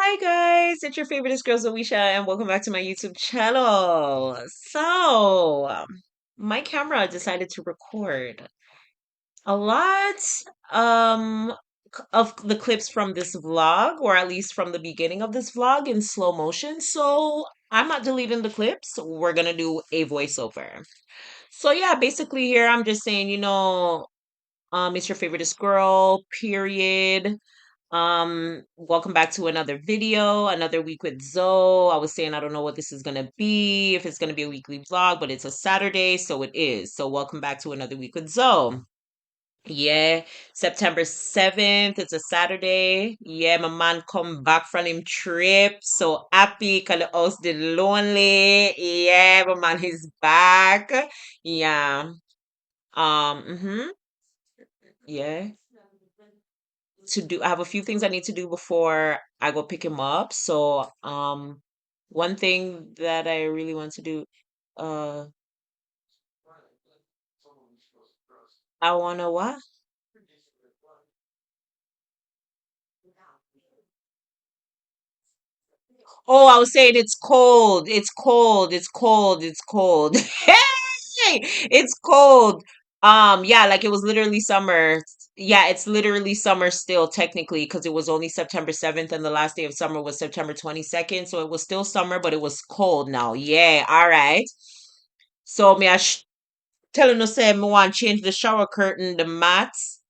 Hi guys, it's your favoriteest girl ZOESHAAA and welcome back to my YouTube channel. My camera decided to record a lot um of the clips from this vlog, or at least from the beginning of this vlog, in slow motion. So I'm not deleting the clips. We're gonna do a voiceover. So yeah, basically here I'm just saying, it's your favoriteest girl, period. Welcome back to another video, another week with Zoe. I was saying I don't know what this is gonna be, if it's gonna be a weekly vlog, but it's a Saturday, so it is. So welcome back to another week with Zoe. Yeah, September 7th, it's a Saturday. Yeah, my man come back from him trip. So happy, cause the house did lonely. Yeah, my man is back. Yeah. Yeah. I have a few things I need to do before I go pick him up. So, one thing that I really want to do, uh, I wanna what? Oh, I was saying it's cold. It's cold. It's cold. It's cold. Hey, it's cold. Yeah, like it was literally summer. Yeah, it's literally summer still technically because it was only September 7th and the last day of summer was September 22nd. So it was still summer, but it was cold now. Yeah, all right. So me I telling us say me want change the shower curtain, the mats.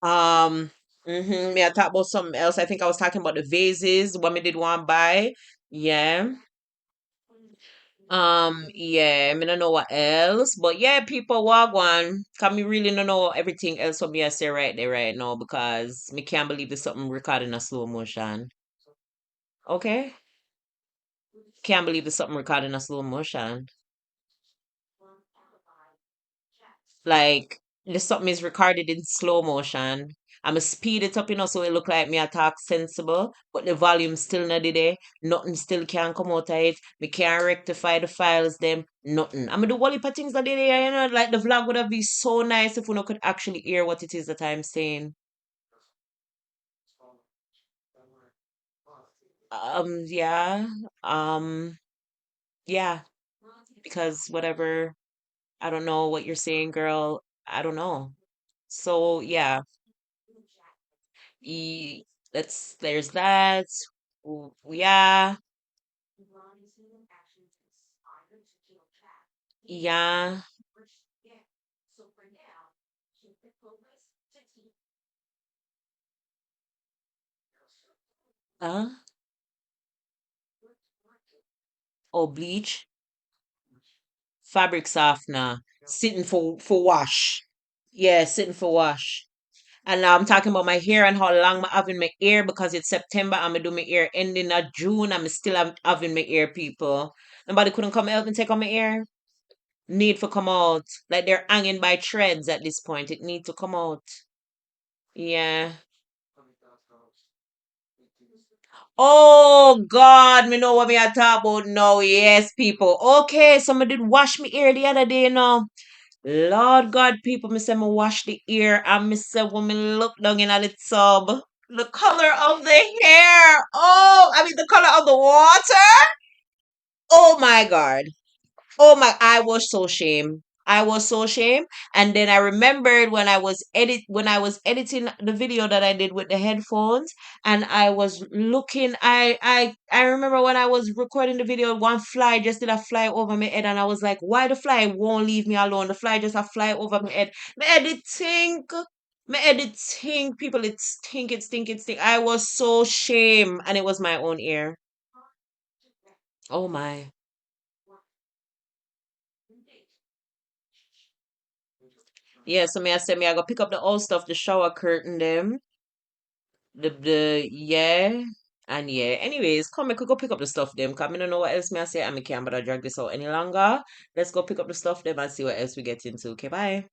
Um, Me I talk about something else. I think I was talking about the vases when me did one buy. Yeah. Yeah, me don't know what else. But yeah, people walk one. Can me really don't know everything else what me I say right there right now because me can't believe there's something recording a slow motion. Okay? Can't believe there's something recording a slow motion. Like the something is recorded in slow motion. I'ma speed it up, so it look like me I talk sensible, but the volume still not there. Nothing still can come out of it. Me can't rectify the files them. Nothing. I'ma do whole heap of things that they there, like the vlog would have been so nice if we could actually hear what it is that I'm saying. Yeah. Um, yeah. Because whatever, I don't know what you're saying, girl. I don't know. So yeah. E there's that. Yeah, yeah. Uh, oh, bleach, fabric softener, sitting for wash. Yeah, sitting for wash. And now I'm talking about my hair and how long I have in my ear because it's September. I'm gonna do my ear ending of June. I'm still having my ear, people. Nobody couldn't come help me take out my ear. Need for come out. Like they're hanging by threads at this point. It need to come out. Yeah. Oh God, me know what me are talk about now. Yes, people. Okay, somebody did wash me ear the other day, Lord God, people, me say me wash the ear and me say when me look down in at the tub, the color of the hair. Oh, I mean the color of the water. Oh my God. Oh my, I was so ashamed. I was so ashamed. And then I remembered when I was editing the video that I did with the headphones and I was looking I remember when I was recording the video, one fly just did a fly over my head and I was like, why the fly won't leave me alone? The fly just a fly over my head. My head it think. My head it think, people it stink, it stink, it stink. I was so ashamed and it was my own ear. Oh my. Yeah, so me I said me I go pick up the old stuff, the shower curtain them, the yeah, and yeah. Anyways, come I could go pick up the stuff them. Cause I don't know what else me I say. I can't bother drag this out any longer. Let's go pick up the stuff them and see what else we get into. Okay, bye.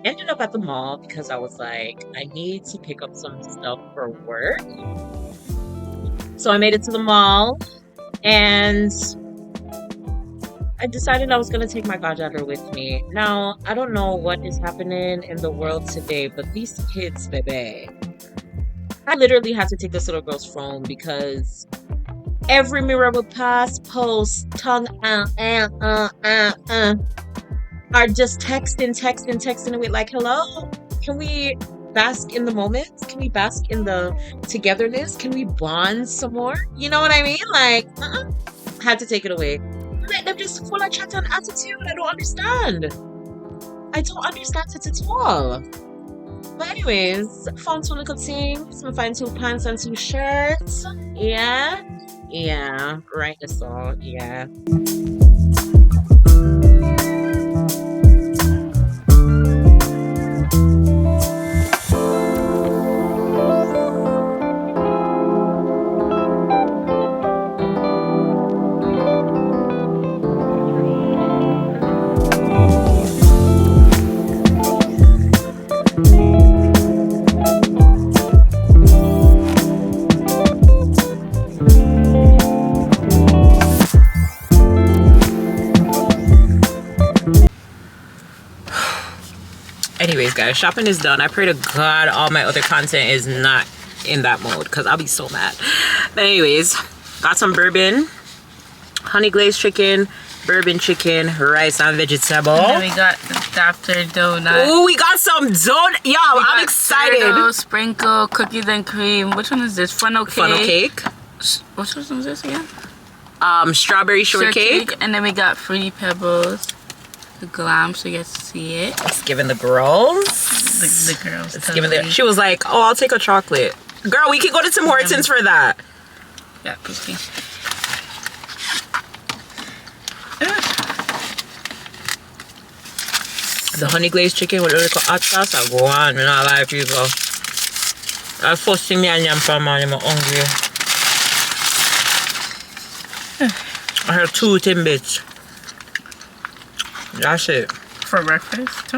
ended up at the mall because I was like, I need to pick up some stuff for work. So I made it to the mall and I decided I was going to take my goddaughter with me. Now, I don't know what is happening in the world today, but these kids, baby, I literally had to take this little girl's phone because every mirror we pass, post, tongue are just texting away like, hello, can we bask in the moment? Can we bask in the togetherness? Can we bond some more? You know what I mean? Like, had to take it away. Like, they're just full of chat and attitude. I don't understand. I don't understand it at all. But anyways, found two little things. I find 2 pants and 2 shirts. Yeah. Yeah. Right, that's all. Yeah. Anyways, guys, shopping is done. I pray to God all my other content is not in that mode because I'll be so mad. But anyways, got some bourbon, honey glazed chicken, bourbon chicken, rice and vegetable. And then we got after donut. Oh, we got some donut. Yo, I'm excited. Turtle, sprinkle, cookies and cream. Which one is this? Funnel cake. Funnel cake. Which one is this again? Strawberry shortcake. And then we got Fruity Pebbles. The glam, so you guys see it. It's giving the girls. The girls. It's giving the. She was like, "Oh, I'll take a chocolate." Girl, we can go to Tim Hortons for that. Yeah, pussy. The honey glazed chicken with a little hot sauce. I go on, you know, live people. That's first thing me and yam for man, I'm hungry. I have 2 Timbits. That's it. For breakfast?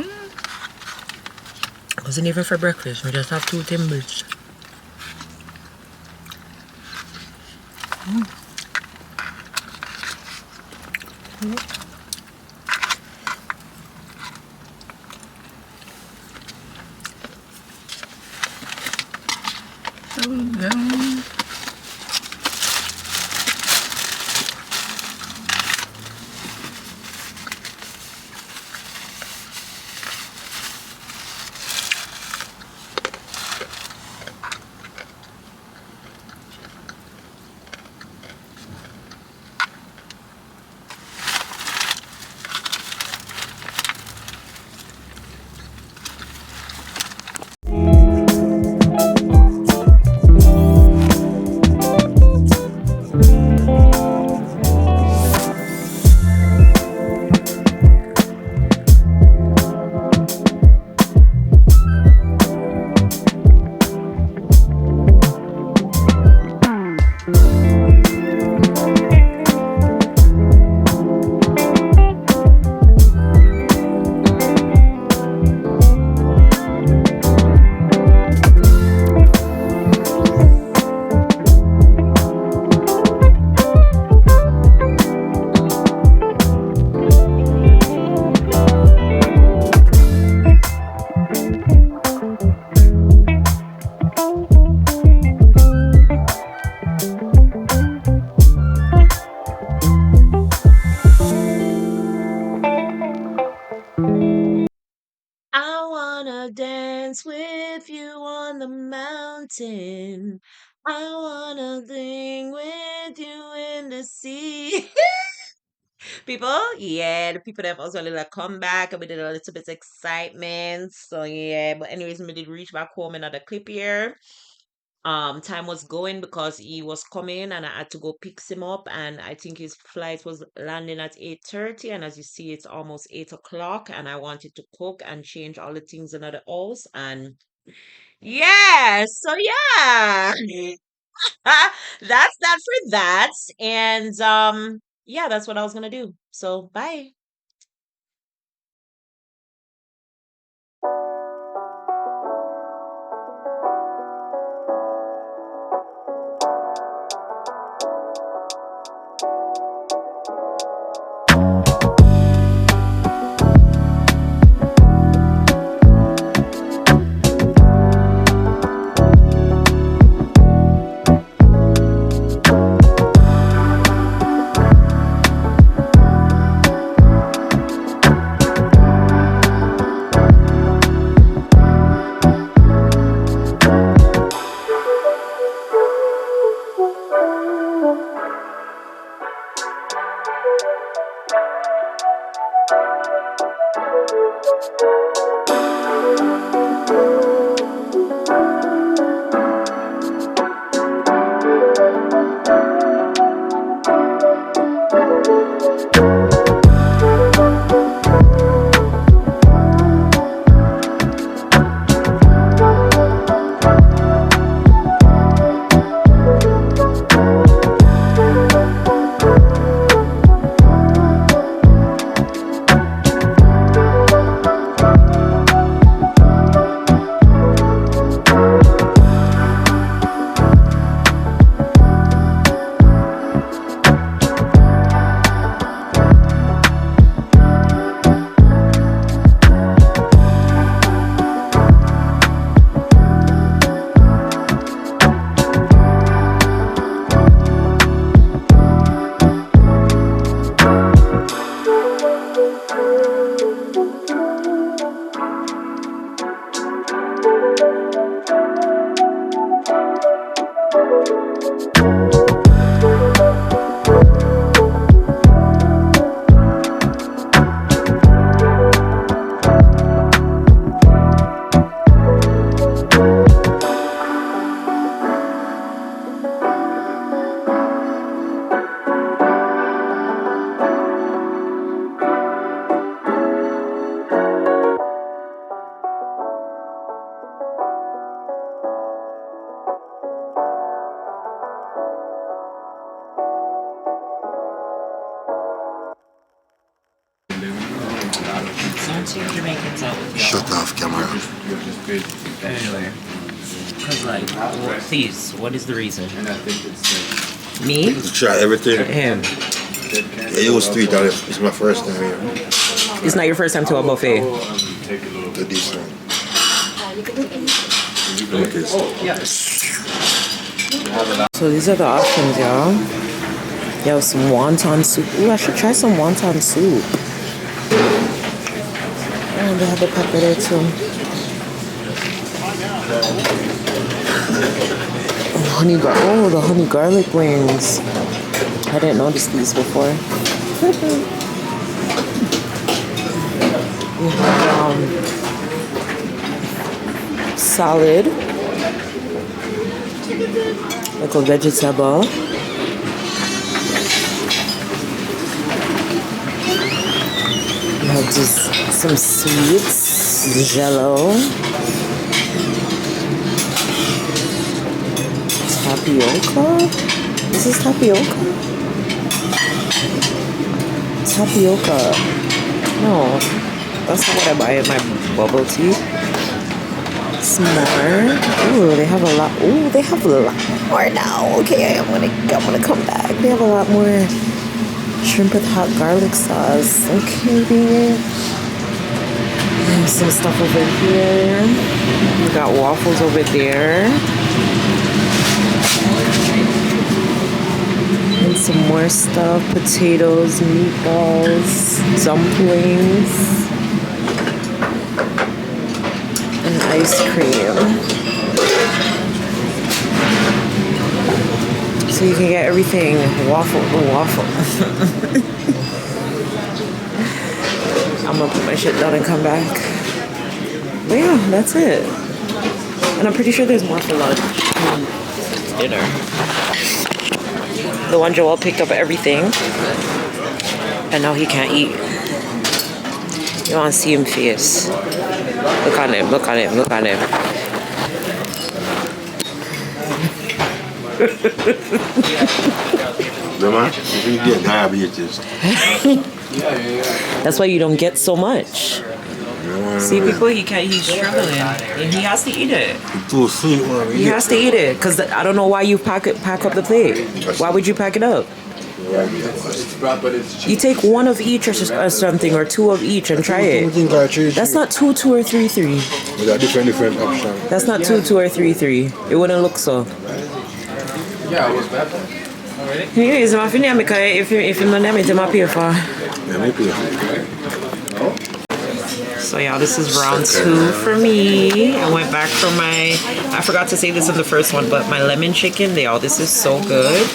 Wasn't even for breakfast. We just have 2 Timbits. Dance with you on the mountain. I wanna sing with you in the sea. People, yeah, the people that have also a little comeback and we did a little bit of excitement. So yeah, but anyways, we did reach back home another clip here. Time was going because he was coming and I had to go pick him up, and I think his flight was landing at 8:30, and as you see it's almost 8 o'clock, and I wanted to cook and change all the things in the house. And yeah, so yeah. That's that for that. And yeah, that's what I was gonna do. So bye. Jamaicans out with you. Shut off camera. Anyway. Because, like, well, please, what is the reason? Me? Try everything. Him. Yeah, it was $3. It's my first time here. It's not your first time to a buffet. To this one. So these are the options, y'all. Yo, some wonton soup. Ooh, I should try some wonton soup. Oh, they have the pepper there too. Oh, the honey garlic wings. I didn't notice these before. We have salad, like a vegetable. We have just some sweets, jello, tapioca. This is tapioca. Tapioca. No, that's not what I buy in my bubble tea. Some more. Ooh, they have a lot. Ooh, they have a lot more now. Okay, I'm gonna come back. They have a lot more shrimp with hot garlic sauce. Okay, baby. There's some stuff over here. We got waffles over there. And some more stuff. Potatoes, meatballs, dumplings. And ice cream. So you can get everything waffle. I'm gonna put my shit down and come back. But yeah, that's it. And I'm pretty sure there's more for lunch. Dinner. The one Joel picked up everything. And now he can't eat. You wanna see him face. Look on him, look on him, look on him. You get diabetes. That's why you don't get so much. See, people, he's struggling. And he has to eat it. Too sweet, man. He has to eat it. Because I don't know why you pack up the plate. Why would you pack it up? You take one of each or something, or two of each and try it. That's not 2, 2, or 3, 3. With a different option. That's not 2, 2, or 3, 3. It wouldn't look so. Yeah, it was better. Anyways, if you name it, my pay for. So yeah, this is round 2 for me. I went back for I forgot to say this in the first one, but my lemon chicken, this is so good.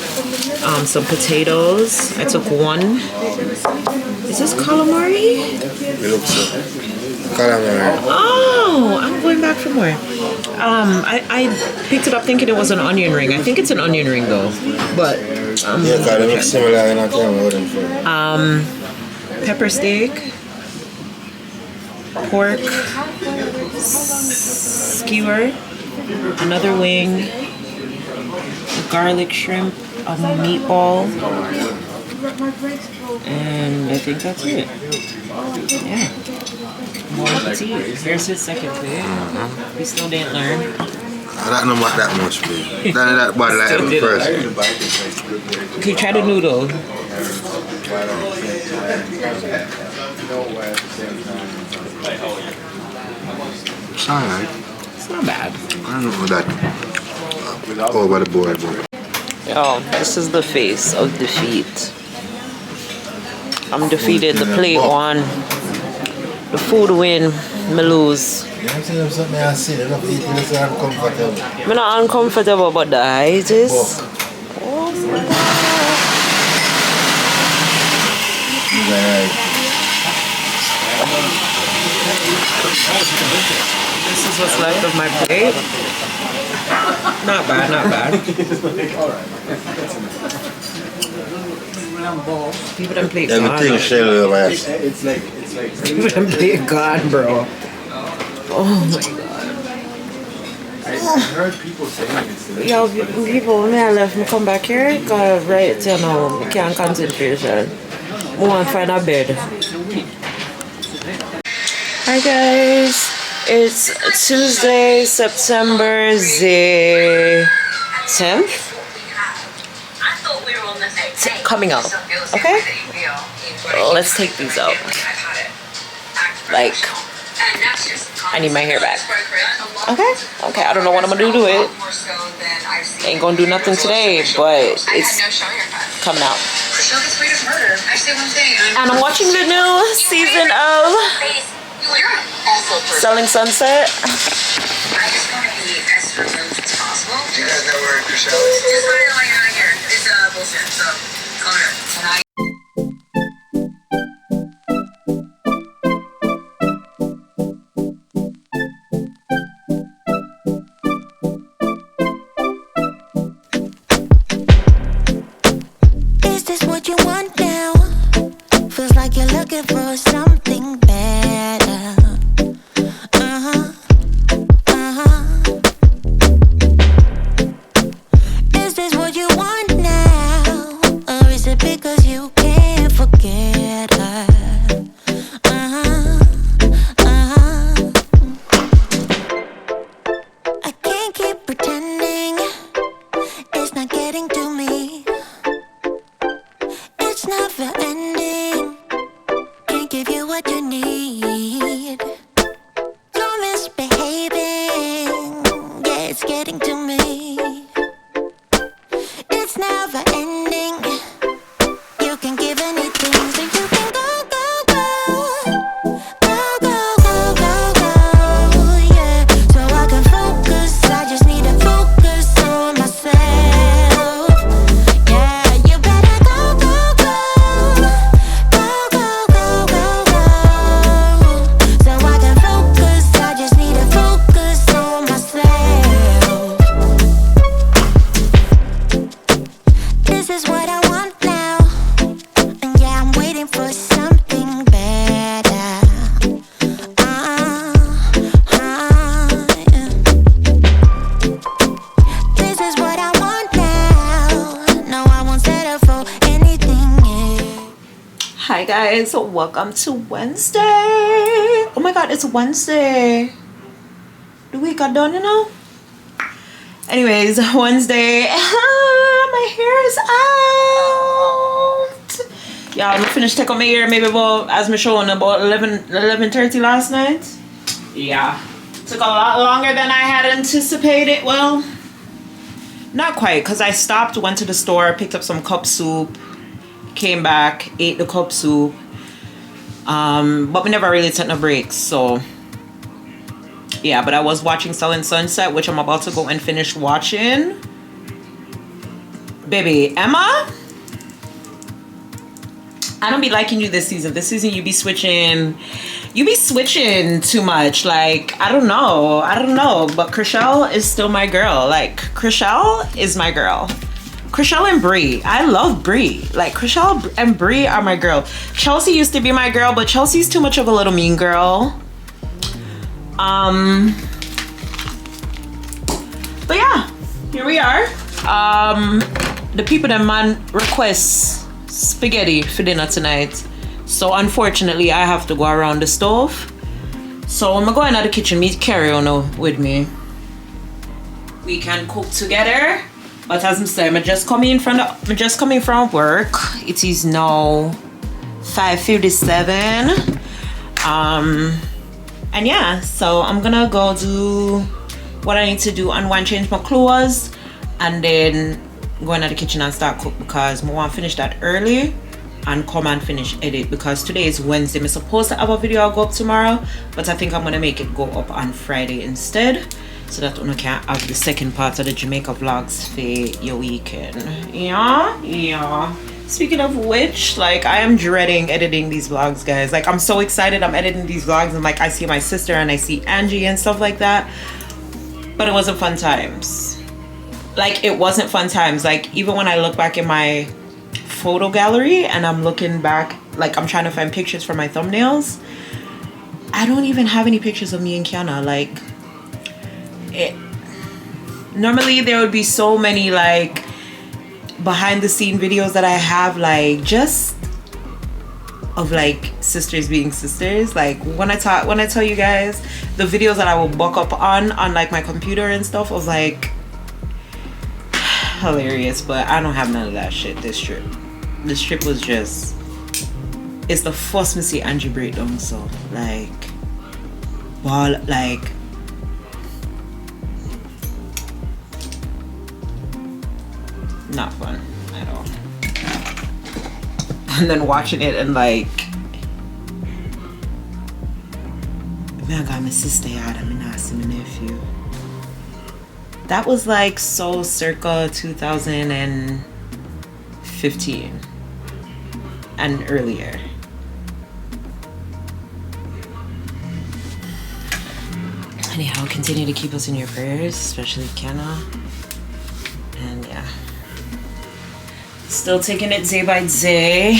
Some potatoes. I took one Is this calamari? It looks calamari. Oh, I'm going back for more. I picked it up thinking it was an onion ring. I think it's an onion ring though. But Yeah, because it looks similar in a camera. pepper steak, pork skewer, another wing, garlic shrimp, a meatball, and I think that's it. Yeah. More tea. Here's his second plate. We still didn't learn. I don't know what that much be. That bad like the first. Okay, try the noodle. It's alright. It's not bad. I don't know that. Over the board. Oh, this is the face of defeat. I'm defeated. The plate won. The food win. Me lose. I'm saying something I see. They're not eating this uncomfortable. I'm not uncomfortable, but the eyes is. Oh my This is what's left of my plate. Not bad, not bad. People done plate gone. Everything shell over here. People done plate gone, bro. Oh my god. I heard people saying it's Yo, people, when I left, me come back here, cause right you know, I can't concentration. I want to find a bed. Hi guys, it's Tuesday, September the 10th. Coming up, okay? Let's take these out. Like, I need my hair back. Okay? Okay, I don't know what I'm gonna do to it. Ain't gonna do nothing today, but it's coming out. And I'm watching the new season of Selling Sunset. I just want to be as removed as possible. Do you guys know where your show is? Just want to know you're not here. It's bullshit, so call me up. Is this what you want now? Feels like you're looking for something better. Is this what you want now? Or is it because you can't forget her? I can't keep pretending it's not getting to me. It's never ending. Can't give you what you need. You're misbehaving. Yeah, it's getting to me. It's never ending. You can give anything, so you can go, go, go. Go, go, go, go, go. Yeah, so I can focus. I just need to focus on myself. Yeah, you better go, go, go. Go, go, go, go, go. So I can focus. I just need to focus on myself. This is what I want now. And yeah, I'm waiting for something better. Yeah. This is what I want now. No, I won't settle for anything else. Hi guys, welcome to Wednesday. Oh my god, it's Wednesday. The week got done, you know? Anyways, Wednesday. My hair is out. Yeah, I'm gonna finish taking my hair maybe about, as me showing, about 11:30 last night. Yeah. Took a lot longer than I had anticipated. Well, not quite, because I stopped, went to the store, picked up some cup soup, came back, ate the cup soup. But we never really took no breaks, so yeah, but I was watching Selling Sunset, which I'm about to go and finish watching. Baby, Emma, I don't be liking you this season. This season you be switching too much. Like, I don't know. But Chrishell is still my girl. Like, Chrishell is my girl. Chrishell and Brie. I love Brie. Like, Chrishell and Brie are my girl. Chelsea used to be my girl, but Chelsea's too much of a little mean girl. But yeah, here we are. The people that man request spaghetti for dinner tonight. So unfortunately, I have to go around the stove. So I'm going to the kitchen. Me carry on with me. We can cook together. But as I'm saying, I'm just coming from work. It is now 5:57. And yeah, so I'm gonna go do what I need to do, unwind, change my clothes, and then go into the kitchen and start cook because I want to finish that early and come and finish edit because today is Wednesday. I'm supposed to have a video go up tomorrow, but I think I'm gonna make it go up on Friday instead, so that I can have the second part of the Jamaica vlogs for your weekend. Yeah. Speaking of which, like, I am dreading editing these vlogs, guys. Like, I'm so excited I'm editing these vlogs and like I see my sister and I see Angie and stuff like that, but it wasn't fun times. Like, it wasn't fun times. Like, even when I look back in my photo gallery and I'm looking back, like, I'm trying to find pictures for my thumbnails, I don't even have any pictures of me and Kiana. Like, normally there would be so many like behind the scene videos that I have, like, just of like sisters being sisters. Like, when I tell you guys the videos that I will buck up on like my computer and stuff was like hilarious, but I don't have none of that shit this trip. This trip was just, it's the first me see Angie breakdown, so like ball, like not fun at all. And then watching it and like, man, I got my sister out, I'm not see my nephew. That was like so circa 2015 and earlier. Anyhow, continue to keep us in your prayers, especially Kenna. And yeah, still taking it day by day.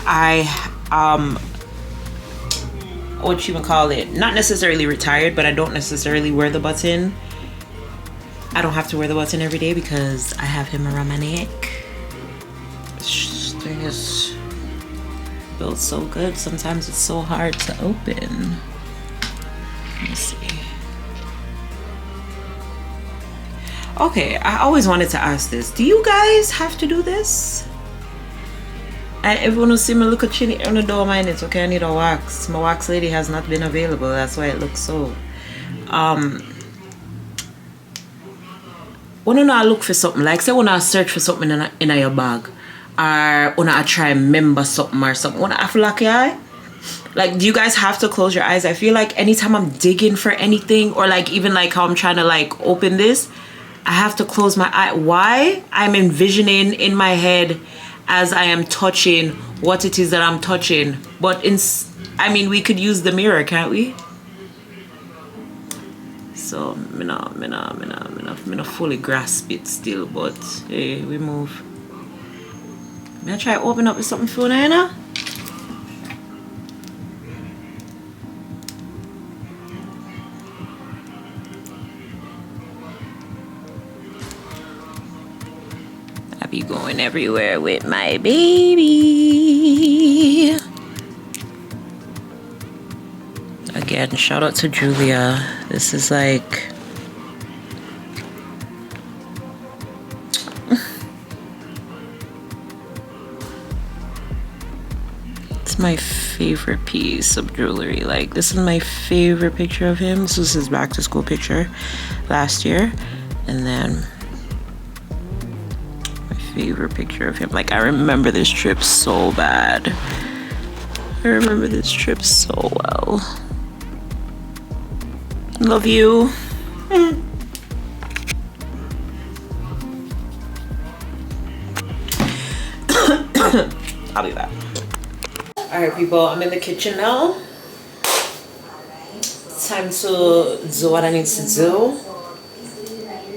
I what you would call it, not necessarily retired, but I don't necessarily wear the button. I don't have to wear the button every day because I have him around my neck. This thing is built so good. Sometimes it's so hard to open. Let me see. Okay, I always wanted to ask this. Do you guys have to do this? And everyone will see me look at chinny on the door, mind it's okay, I need a wax. My wax lady has not been available. That's why it looks so. When you not look for something, like say when I search for something in your bag, or when I try and remember something or something, when I feel like your eye, like, do you guys have to close your eyes? I feel like anytime I'm digging for anything, or like even like how I'm trying to like open this, I have to close my eye. Why? I'm envisioning in my head as I am touching what it is that I'm touching. But I mean, we could use the mirror, can't we? So me not fully grasp it still, but hey, we move. May I try open up with something for now? I be going everywhere with my baby. Again, shout out to Julia. This is like, it's my favorite piece of jewelry. Like, this is my favorite picture of him. This was his back to school picture last year. And then my favorite picture of him. Like, I remember this trip so bad. I remember this trip so well. Love you. I'll be back. Alright, people, I'm in the kitchen now. It's time to do what I need to do.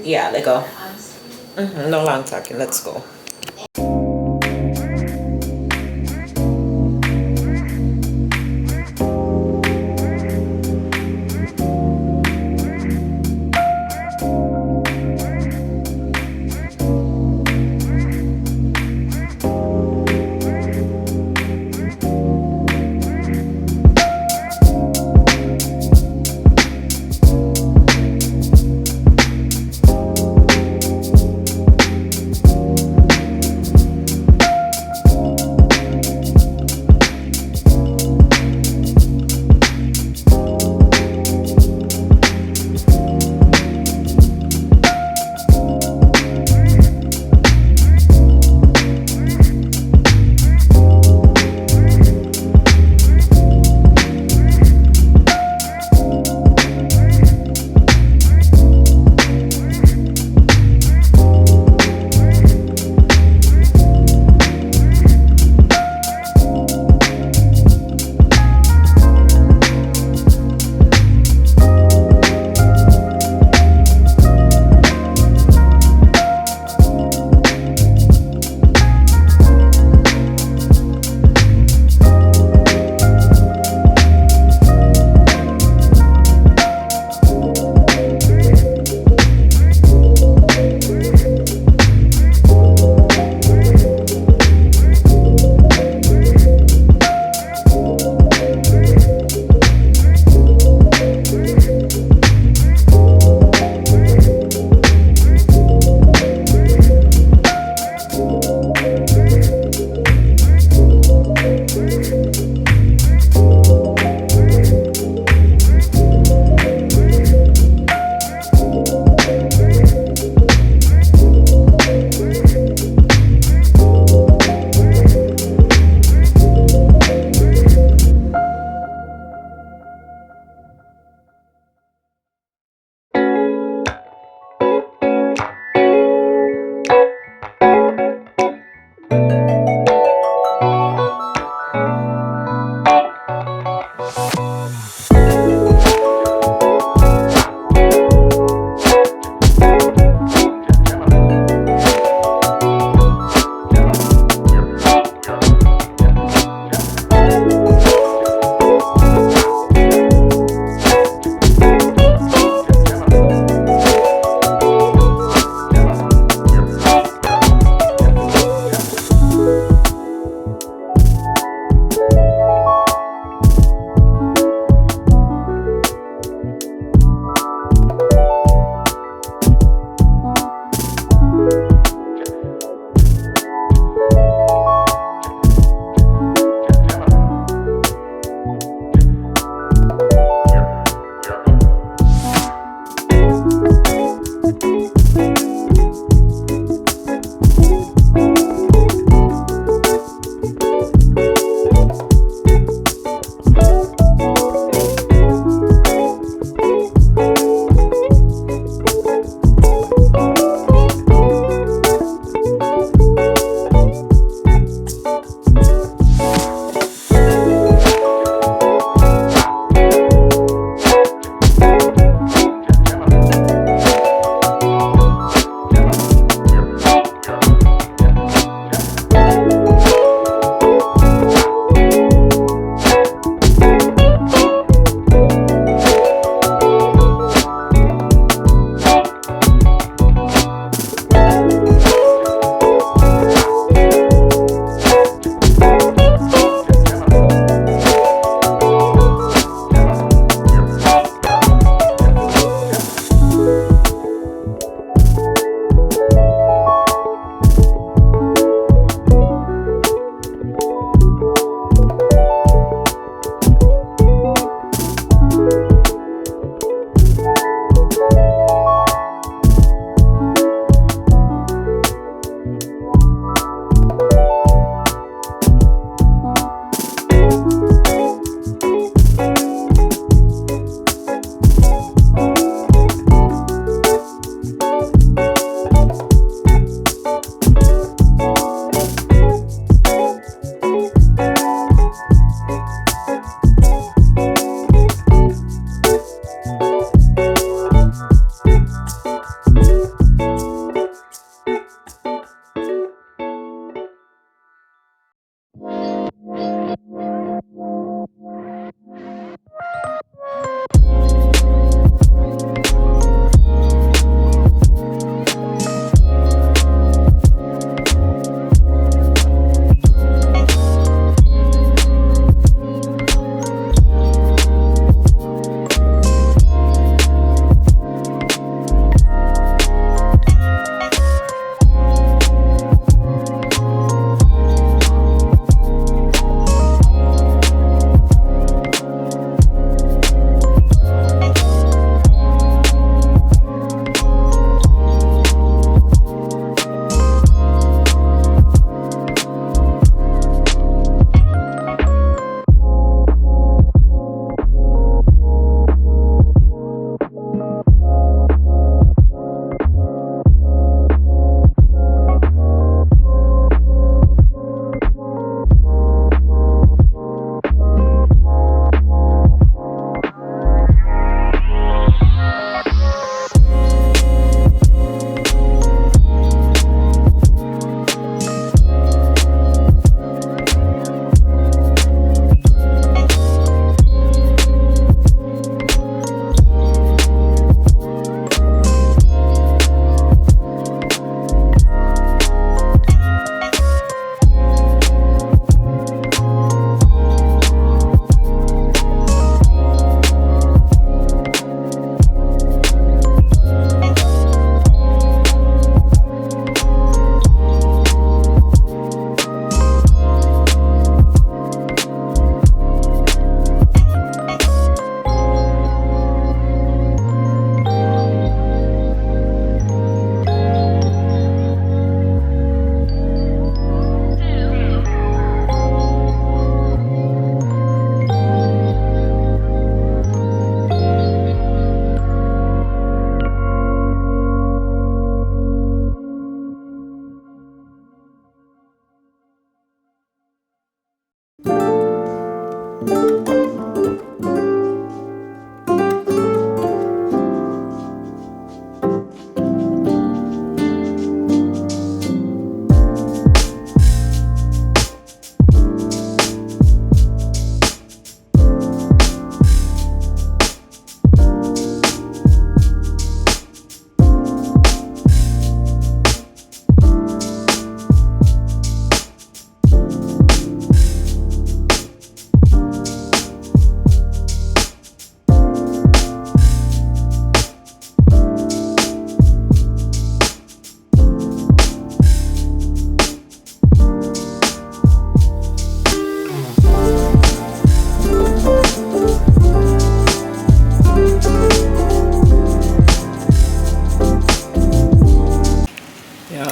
Yeah, let go. No long talking, let's go.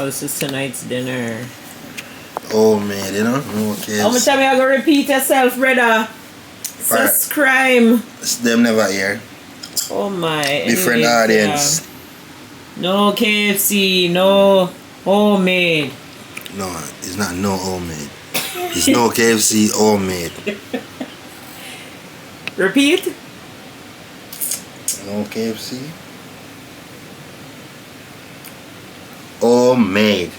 This is tonight's dinner. Oh man, you know? Okay. How much time you gonna repeat yourself, brother? Subscribe. It's them never here. Oh my. Different audience. Yeah. No KFC, no homemade. No, it's not no homemade. It's no KFC homemade. Repeat. No KFC. Homemade.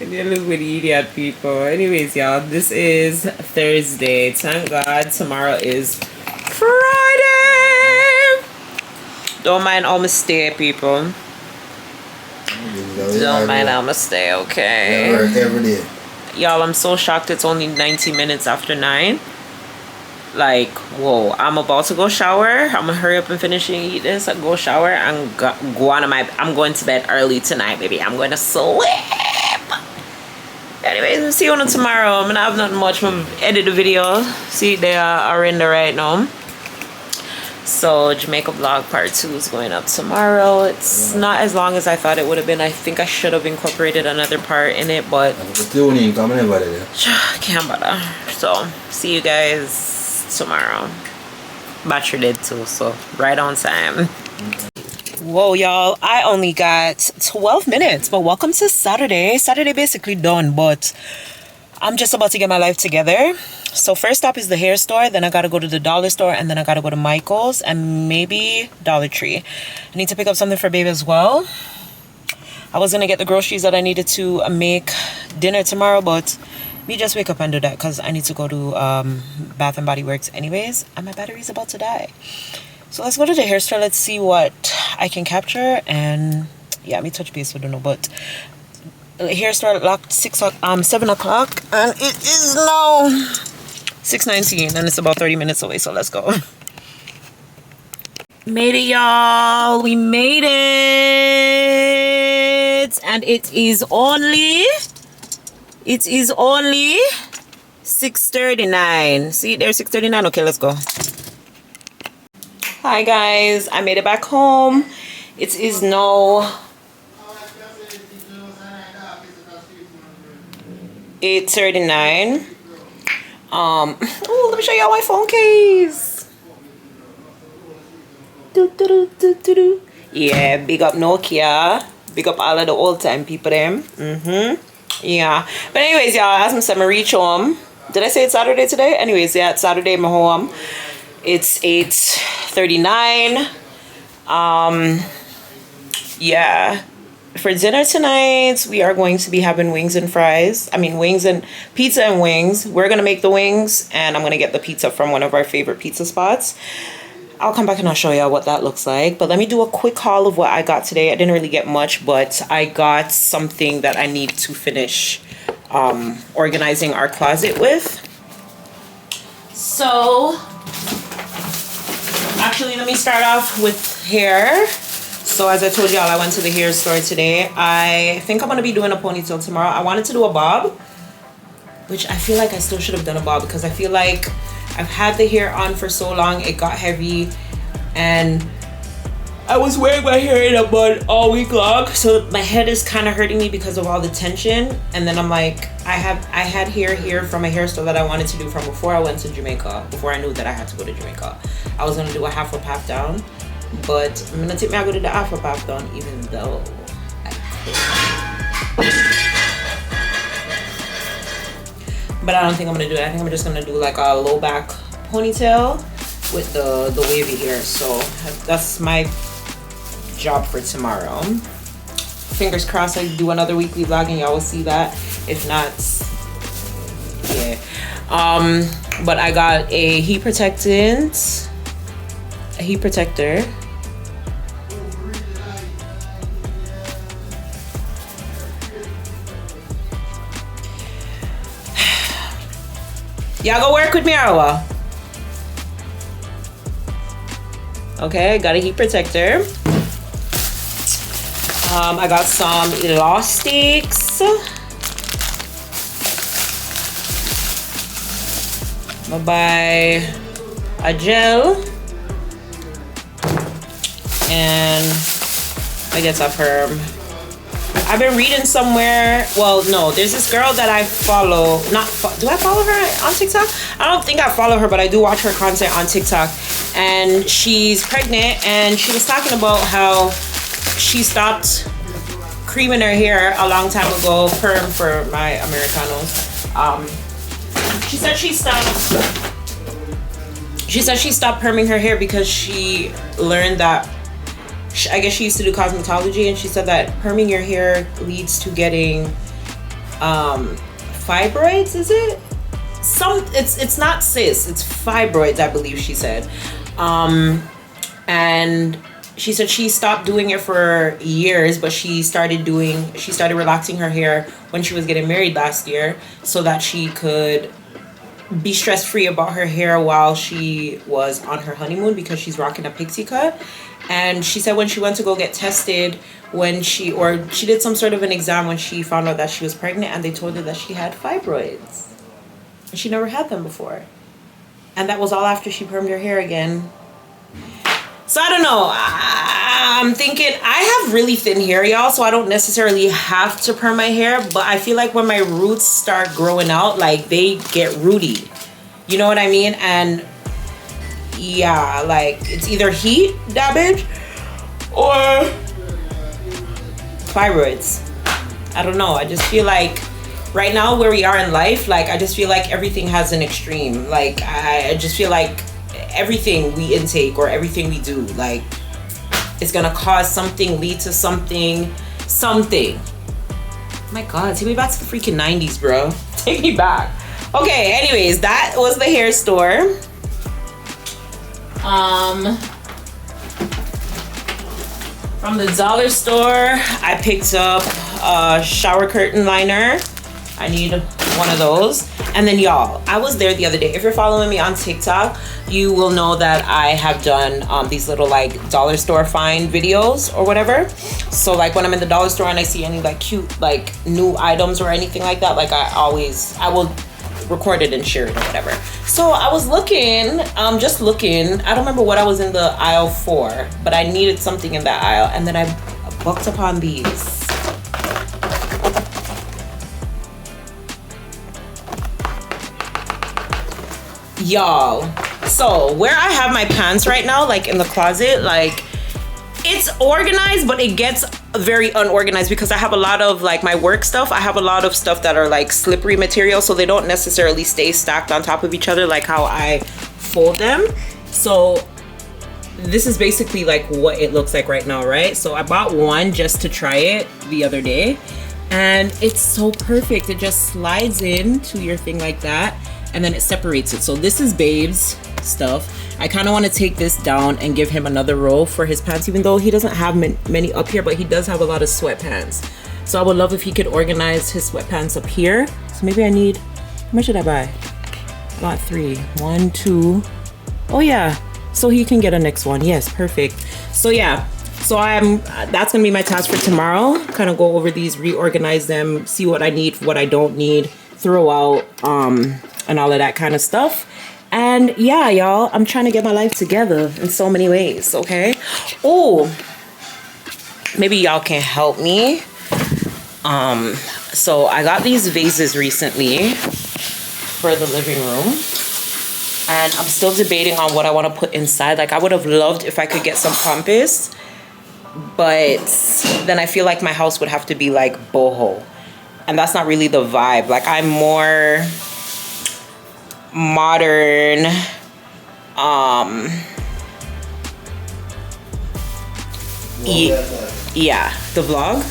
You live with idiot people. Anyways, y'all, this is Thursday. Thank God tomorrow is Friday. Don't mind all my stay, people. Don't mind all my stay, okay? Every day. Y'all, I'm so shocked it's only 90 minutes after 9. Like, whoa, I'm about to go shower. I'm gonna hurry up and finish and eat this. Go shower and go on I'm going to bed early tonight, baby. I'm going to sleep. Anyways, we'll see you on tomorrow. I'm gonna have nothing much. I'm gonna edit the video. See, they are in there right now. So Jamaica vlog part 2 is going up tomorrow. It's not as long as I thought it would have been. I think I should have incorporated another part in it, but can't bother. So see you guys tomorrow. Battery dead too, so right on time. Whoa, y'all, I only got 12 minutes, but welcome to Saturday. Saturday basically done, but I'm just about to get my life together. So first stop is the hair store, then I gotta go to the dollar store, and then I gotta go to Michael's and maybe Dollar Tree. I need to pick up something for baby as well. I was gonna get the groceries that I needed to make dinner tomorrow, but me just wake up and do that because I need to go to Bath and Body Works anyways, and my battery's about to die. So let's go to the hair store. Let's see what I can capture, and yeah, me touch base with no, but the hair store locked 7 o'clock, and it is now 6:19, and it's about 30 minutes away. So let's go. Made it, y'all. We made it, and it is only 6:39. See, there's 6:39. Okay, let's go. Hi guys, I made it back home. It is now 8:39. Oh, let me show y'all my phone case. Yeah, big up Nokia. Big up all of the old time people them. Yeah, but anyways, y'all, as I said, I reach home. Did I say it's Saturday today? Anyways, yeah, it's Saturday. I'm home. It's 8:39. Yeah, for dinner tonight we are going to be having wings and fries. I mean, wings and pizza and wings. We're gonna make the wings, and I'm gonna get the pizza from one of our favorite pizza spots. I'll come back and I'll show y'all what that looks like. But let me do a quick haul of what I got today. I didn't really get much, but I got something that I need to finish organizing our closet with. So actually, let me start off with hair. So as I told y'all, I went to the hair store today. I think I'm gonna be doing a ponytail tomorrow. I wanted to do a bob, which I feel like I still should have done a bob because I feel like I've had the hair on for so long, it got heavy, and I was wearing my hair in a bun all week long, so my head is kind of hurting me because of all the tension. And then I'm like, I had hair here from a hair store that I wanted to do from before I went to Jamaica, before I knew that I had to go to Jamaica. I was gonna do a half up, half down, but I'm gonna take me out to the half up, half down, even though I could. But I don't think I'm gonna do it. I think I'm just gonna do like a low back ponytail with the wavy hair. So that's my job for tomorrow. Fingers crossed I do another weekly vlog and y'all will see that. If not, yeah. But I got a heat protector. Y'all go work with me or what? Okay, got a heat protector. I got some elastics. I'm gonna buy a gel and I guess a perm. I've been reading somewhere, well, no, there's this girl that I follow, do I follow her on TikTok? I don't think I follow her, but I do watch her content on TikTok. And she's pregnant and she was talking about how she stopped creaming her hair a long time ago, perm for my Americanos. She said she stopped perming her hair because she learned that, I guess she used to do cosmetology, and she said that perming your hair leads to getting fibroids, is it? It's not cysts, it's fibroids, I believe she said. And she said she stopped doing it for years, but she started relaxing her hair when she was getting married last year so that she could be stress-free about her hair while she was on her honeymoon, because she's rocking a pixie cut. And she said when she went to go get tested, when she did some sort of an exam when she found out that she was pregnant, and they told her that she had fibroids. And she never had them before. And that was all after she permed her hair again. So I don't know. I'm thinking, I have really thin hair, y'all, so I don't necessarily have to perm my hair, but I feel like when my roots start growing out, like, they get rooty. You know what I mean? And yeah, like, it's either heat damage or fibroids. I don't know. I just feel like right now where we are in life, like, I just feel like everything has an extreme. Like, I just feel like everything we intake or everything we do, like, it's gonna cause something, lead to something. Oh my God, take me back to the freaking 90s, bro. Take me back. Okay, anyways, that was the hair store. From the dollar store, I picked up a shower curtain liner. I need one of those. And then y'all, I was there the other day. If you're following me on TikTok, you will know that I have done these little like dollar store find videos or whatever. So like when I'm in the dollar store and I see any like cute like new items or anything like that, like I will record it and share it or whatever. So I was looking, just looking. I don't remember what I was in the aisle for, but I needed something in that aisle, and then I bucked upon these. Y'all, so where I have my pants right now, like in the closet, like it's organized, but it gets very unorganized because I have a lot of like my work stuff. I have a lot of stuff that are like slippery material, so they don't necessarily stay stacked on top of each other like how I fold them. So this is basically like what it looks like right now, right? So I bought one just to try it the other day, and it's so perfect. It just slides into your thing like that, and then it separates it. So this is Babe's stuff. I kind of want to take this down and give him another row for his pants, even though he doesn't have many up here, but he does have a lot of sweatpants. So I would love if he could organize his sweatpants up here. So maybe I need, how much did I buy? I got 3. 1, 2. Oh yeah, so he can get a next one. Yes, perfect. So yeah, so that's gonna be my task for tomorrow. Kind of go over these, reorganize them, see what I need, what I don't need, throw out, and all of that kind of stuff. And yeah, y'all, I'm trying to get my life together in so many ways, okay? Oh, maybe y'all can help me. So I got these vases recently for the living room, and I'm still debating on what I want to put inside. Like, I would have loved if I could get some pampas, but then I feel like my house would have to be like boho, and that's not really the vibe. Like, I'm more modern yeah, the vlog.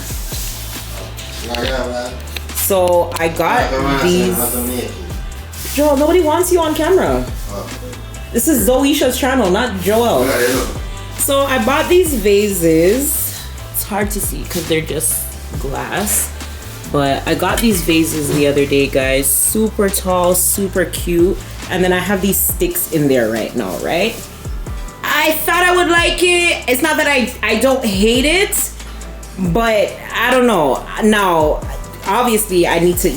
So I got these. Joel, nobody wants you on camera. This is ZOESHAA's channel, not Joel. So I bought these vases. It's hard to see because they're just glass. But I got these vases the other day, guys. Super tall, super cute. And then I have these sticks in there right now, right? I thought I would like it. It's not that I don't hate it, but I don't know. Now, obviously I need to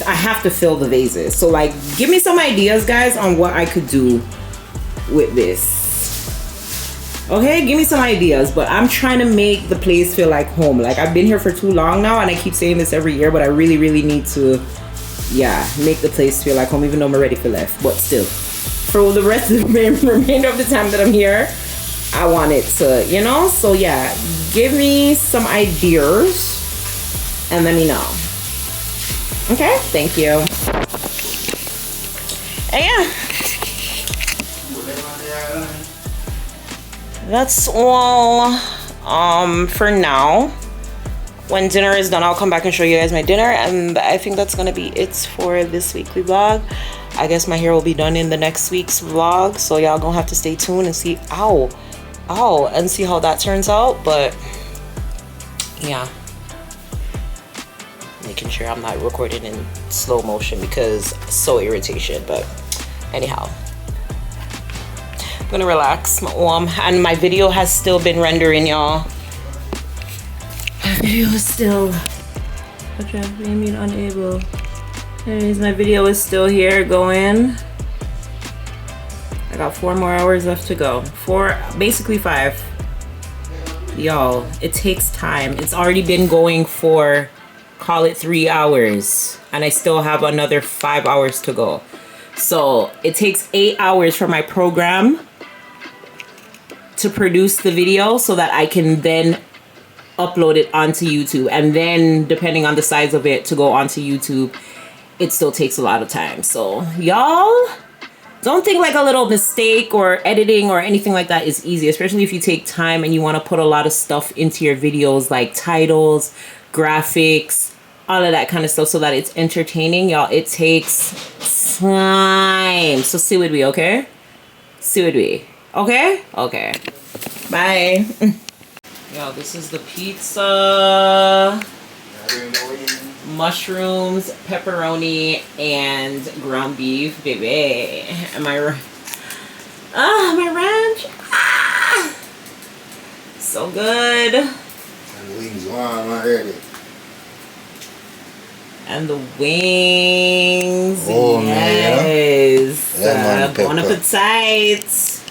I have to fill the vases. So like, give me some ideas, guys, on what I could do with this. Okay, give me some ideas, but I'm trying to make the place feel like home. Like, I've been here for too long now, and I keep saying this every year, but I really, really need to, yeah, make the place feel like home, even though I'm ready for left. But still, for the rest of the remainder of the time that I'm here, I want it to, you know? So yeah, give me some ideas and let me know. Okay, thank you. And yeah, that's all for now. When dinner is done, I'll come back and show you guys my dinner, and I think that's gonna be it for this weekly vlog. I guess my hair will be done in the next week's vlog, so y'all gonna have to stay tuned and see and see how that turns out. But yeah, making sure I'm not recording in slow motion because it's so irritation. But anyhow, I'm gonna relax my arm, and my video has still been rendering, y'all. My video is still, what do you mean unable? Anyways, my video is still here going. I got 4 more hours left to go. 4, basically 5. Y'all, it takes time. It's already been going for, call it 3 hours, and I still have another 5 hours to go. So it takes 8 hours for my program to produce the video so that I can then upload it onto YouTube, and then depending on the size of it to go onto YouTube, it still takes a lot of time. So y'all, don't think like a little mistake or editing or anything like that is easy, especially if you take time and you want to put a lot of stuff into your videos, like titles, graphics, all of that kind of stuff, so that it's entertaining. Y'all, it takes time. So see with me, okay? See with me, okay? Okay, bye. Yo, this is the pizza, mushrooms, pepperoni, and ground beef, baby. Am I right? Ah, my ranch. Ah, so good. And the wings, And the wings, oh, yes. Man. Bon appetit.